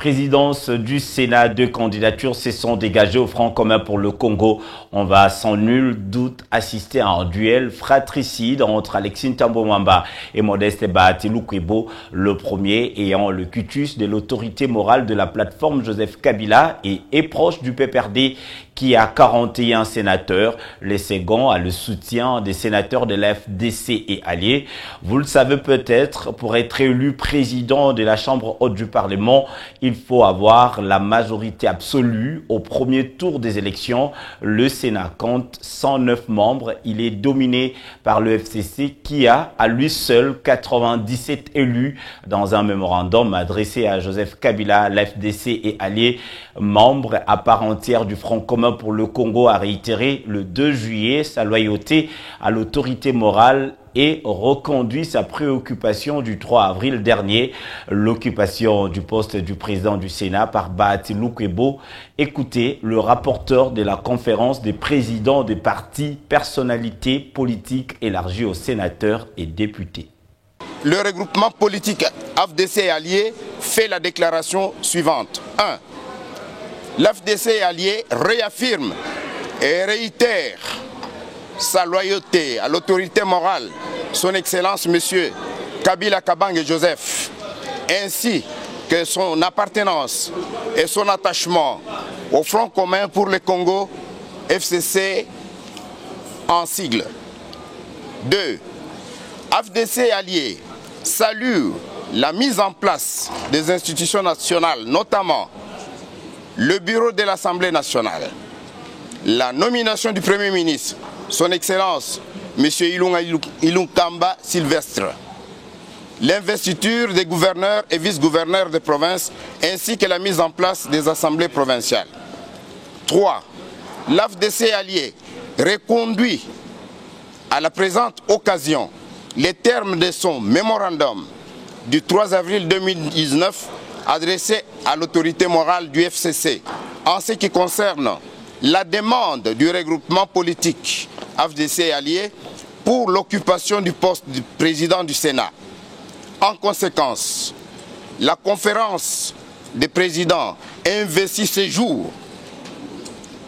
présidence du Sénat. Deux candidatures se sont dégagées au Front commun pour le Congo. On va sans nul doute assister à un duel fratricide entre Alexis Ntambo Mwamba et Modeste Bahati Lukwebo, le premier ayant le cutus de l'autorité morale de la plateforme Joseph Kabila et est proche du PPRD qui a 41 sénateurs. Le second a le soutien des sénateurs de la FDC et alliés. Vous le savez peut-être, pour être élu président de la Chambre haute du Parlement, il faut avoir la majorité absolue au premier tour des élections. Le Sénat compte 109 membres. Il est dominé par le FCC qui a à lui seul 97 élus. Dans un mémorandum adressé à Joseph Kabila, la FDC et alliés, membre à part entière du Front commun pour le Congo, a réitéré le 2 juillet sa loyauté à l'autorité morale et reconduit sa préoccupation du 3 avril dernier, l'occupation du poste du président du Sénat par Bahati Lukwebo. Écoutez le rapporteur de la conférence des présidents des partis, personnalités politiques élargies aux sénateurs et députés. Le regroupement politique AFDC et alliés fait la déclaration suivante. 1. L'AFDC et alliés réaffirme et réitère sa loyauté à l'autorité morale, son Excellence Monsieur Kabila Kabange Joseph, ainsi que son appartenance et son attachement au Front commun pour le Congo, FCC en sigle. 2. AFDC et alliés saluent la mise en place des institutions nationales, notamment le bureau de l'Assemblée nationale, la nomination du Premier ministre, son Excellence M. Ilunkamba Sylvestre, l'investiture des gouverneurs et vice-gouverneurs de province, ainsi que la mise en place des assemblées provinciales. 3. L'AFDC allié reconduit à la présente occasion les termes de son mémorandum du 3 avril 2019 adressé à l'autorité morale du FCC en ce qui concerne la demande du regroupement politique AFDC et alliés pour l'occupation du poste du président du Sénat. En conséquence, la conférence des présidents investit ce jour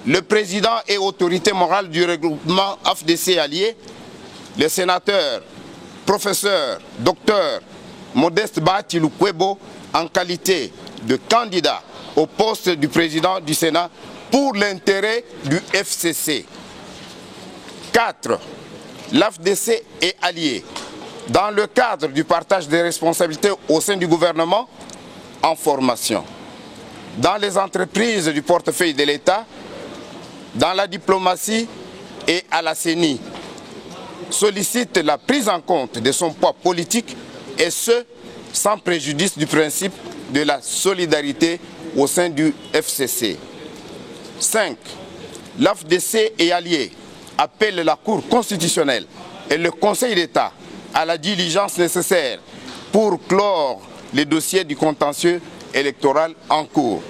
le président et autorité morale du regroupement AFDC et alliés, le sénateur, professeur, docteur Modeste Bahati Lukwebo, en qualité de candidat au poste du président du Sénat pour l'intérêt du FCC. 4. L'AFDC est allié dans le cadre du partage des responsabilités au sein du gouvernement en formation, dans les entreprises du portefeuille de l'État, dans la diplomatie et à la CENI, sollicite la prise en compte de son poids politique et ce, sans préjudice du principe de la solidarité au sein du FCC. 5. L'AFDC et alliés appellent la Cour constitutionnelle et le Conseil d'État à la diligence nécessaire pour clore les dossiers du contentieux électoral en cours.